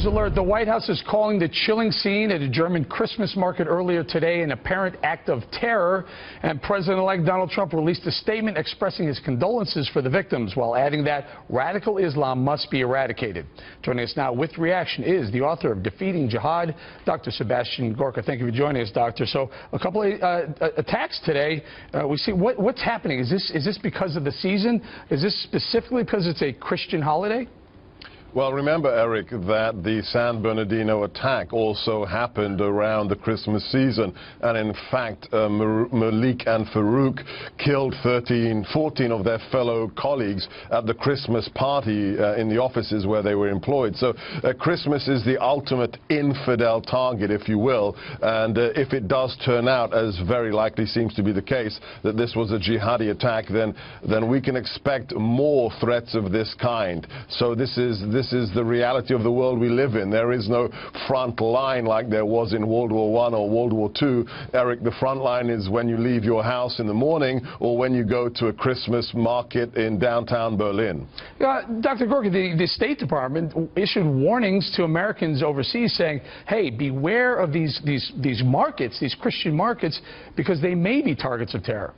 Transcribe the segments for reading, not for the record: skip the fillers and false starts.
alert. The White House is calling the chilling scene at a German Christmas market earlier today an apparent act of terror. And President-elect Donald Trump released a statement expressing his condolences for the victims, while adding that radical Islam must be eradicated. Joining us now with reaction is the author of Defeating Jihad, Dr. Sebastian Gorka. Thank you for joining us, Doctor. So a couple of attacks today. We see what's happening. Is this because of the season? Is this specifically because it's a Christian holiday? Well, remember, Eric, that the San Bernardino attack also happened around the Christmas season. And in fact, Malik and Farouk killed 14 of their fellow colleagues at the Christmas party in the offices where they were employed. So Christmas is the ultimate infidel target, if you will. And if it does turn out, as very likely seems to be the case, that this was a jihadi attack, then we can expect more threats of this kind. So this is the reality of the world we live in. There is no front line like there was in World War I or World War II. Eric, the front line is when you leave your house in the morning or when you go to a Christmas market in downtown Berlin. Dr. Gorka, the State Department issued warnings to Americans overseas saying, hey, beware of these markets, these Christian markets, because they may be targets of terror.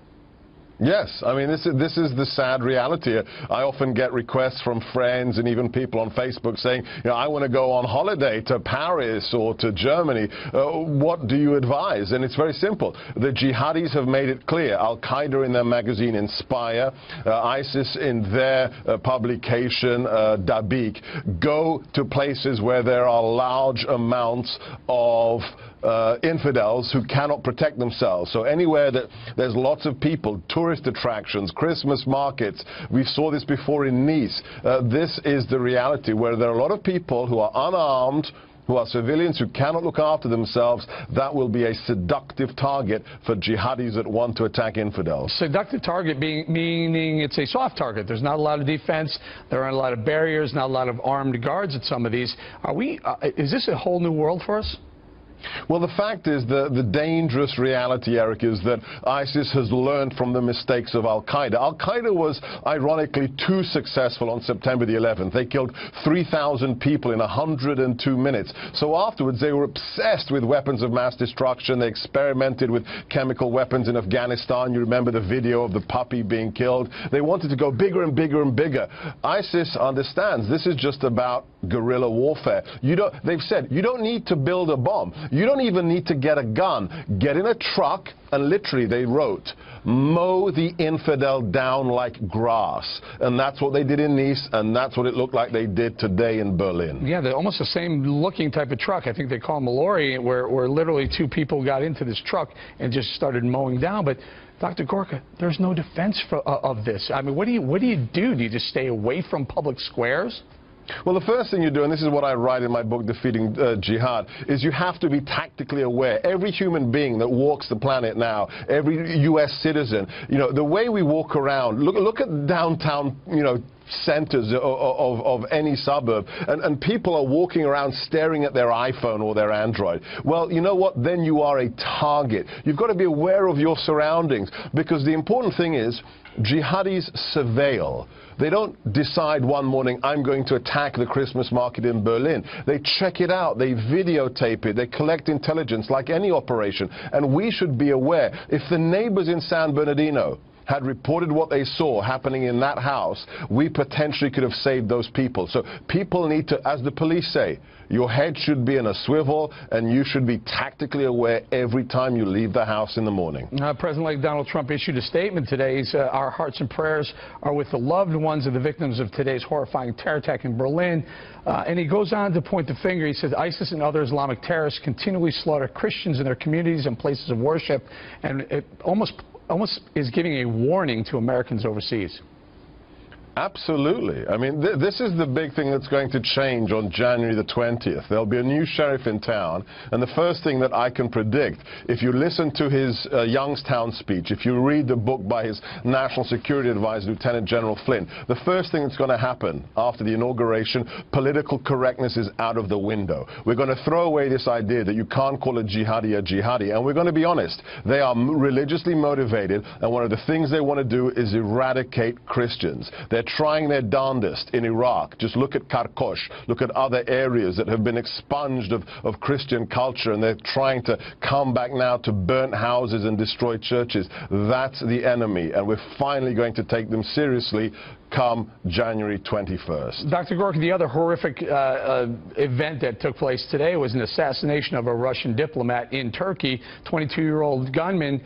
Yes, I mean, this is the sad reality. I often get requests from friends and even people on Facebook saying, you know, I want to go on holiday to Paris or to Germany. What do you advise? And it's very simple. The jihadis have made it clear. Al-Qaeda in their magazine Inspire, ISIS in their publication Dabiq, go to places where there are large amounts of infidels who cannot protect themselves. So anywhere that there's lots of people, tourist attractions, Christmas markets, we saw this before in Nice. This is the reality where there are a lot of people who are unarmed, who are civilians, who cannot look after themselves. That will be a seductive target for jihadis that want to attack infidels. Seductive target meaning it's a soft target. There's not a lot of defense. There aren't a lot of barriers, not a lot of armed guards at some of these. Is this a whole new world for us? Well, the fact is the dangerous reality, Eric, is that ISIS has learned from the mistakes of Al-Qaeda. Al-Qaeda was, ironically, too successful on September the 11th. They killed 3,000 people in 102 minutes. So afterwards, they were obsessed with weapons of mass destruction. They experimented with chemical weapons in Afghanistan. You remember the video of the puppy being killed. They wanted to go bigger and bigger and bigger. ISIS understands this is just about guerrilla warfare. They've said, you don't need to build a bomb. You don't even need to get a gun. Get in a truck, and literally, they wrote, mow the infidel down like grass. And that's what they did in Nice, and that's what it looked like they did today in Berlin. Yeah, they're almost the same looking type of truck. I think they call them a lorry, where literally two people got into this truck and just started mowing down. But Dr. Gorka, there's no defense of this. I mean, what do you do? Do you just stay away from public squares? Well, the first thing you do, and this is what I write in my book, Defeating Jihad, is you have to be tactically aware. Every human being that walks the planet now, every U.S. citizen, you know, the way we walk around, look at downtown, you know, centers of any suburb, and people are walking around staring at their iPhone or their Android. Well, you know what? Then you are a target. You've got to be aware of your surroundings, because the important thing is jihadis surveil. They don't decide one morning, I'm going to attack the Christmas market in Berlin. They check it out. They videotape it. They collect intelligence like any operation. And we should be aware. If the neighbors in San Bernardino had reported what they saw happening in that house, we potentially could have saved those people. So people need to, as the police say, your head should be in a swivel, and you should be tactically aware every time you leave the house in the morning. President-elect Donald Trump issued a statement today. He said, our hearts and prayers are with the loved ones of the victims of today's horrifying terror attack in Berlin. And he goes on to point the finger. He says, ISIS and other Islamic terrorists continually slaughter Christians in their communities and places of worship, and it almost is giving a warning to Americans overseas. Absolutely. I mean, this is the big thing that's going to change on January the 20th. There'll be a new sheriff in town, and the first thing that I can predict, if you listen to his Youngstown speech, if you read the book by his National Security Advisor, Lieutenant General Flynn, the first thing that's going to happen after the inauguration, political correctness is out of the window. We're going to throw away this idea that you can't call a jihadi, and we're going to be honest. They are religiously motivated, and one of the things they want to do is eradicate Christians. They're trying their darndest in Iraq. Just look at Karkosh, look at other areas that have been expunged of Christian culture, and they're trying to come back now to burnt houses and destroyed churches. That's the enemy, and we're finally going to take them seriously come January 21st. Dr. Gorka, the other horrific event that took place today was an assassination of a Russian diplomat in Turkey. 22-year-old gunman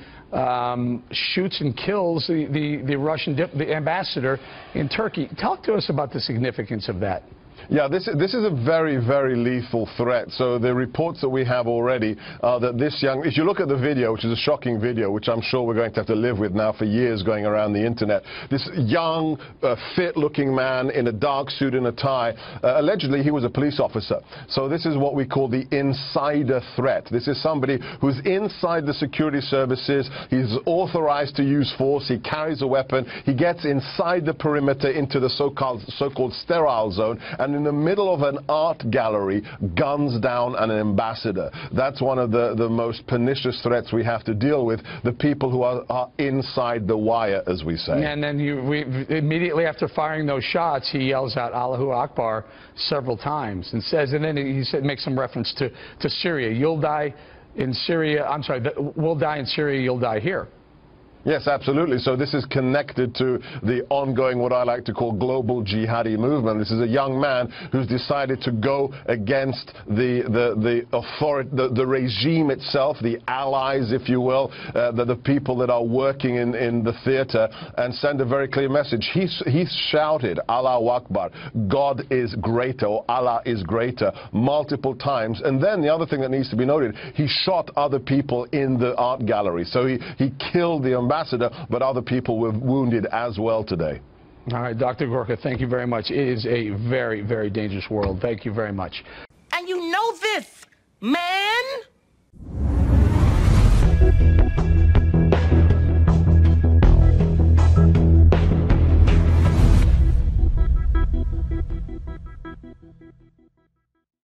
shoots and kills the Russian ambassador in Turkey. Talk to us about the significance of that. Yeah, this is a very, very lethal threat. So the reports that we have already are that this young, if you look at the video, which is a shocking video, which I'm sure we're going to have to live with now for years going around the internet, this young, fit-looking man in a dark suit and a tie, allegedly he was a police officer. So this is what we call the insider threat. This is somebody who's inside the security services. He's authorized to use force. He carries a weapon. He gets inside the perimeter into the so-called sterile zone, and in the middle of an art gallery, guns down an ambassador. That's one of the most pernicious threats we have to deal with, the people who are inside the wire, as we say. And then immediately after firing those shots, he yells out Allahu Akbar several times and says, and then he makes some reference to Syria. You'll die in Syria, I'm sorry, we'll die in Syria, you'll die here. Yes, absolutely. So this is connected to the ongoing, what I like to call, global jihadi movement. This is a young man who's decided to go against the regime itself, the allies, if you will, the people that are working in the theater, and send a very clear message. He's shouted, Allahu Akbar, God is greater, or Allah is greater, multiple times. And then the other thing that needs to be noted, he shot other people in the art gallery. So he killed the ambassador, but other people were wounded as well today. All right, Dr. Gorka, thank you very much. It is a very, very dangerous world. Thank you very much. And you know this, man?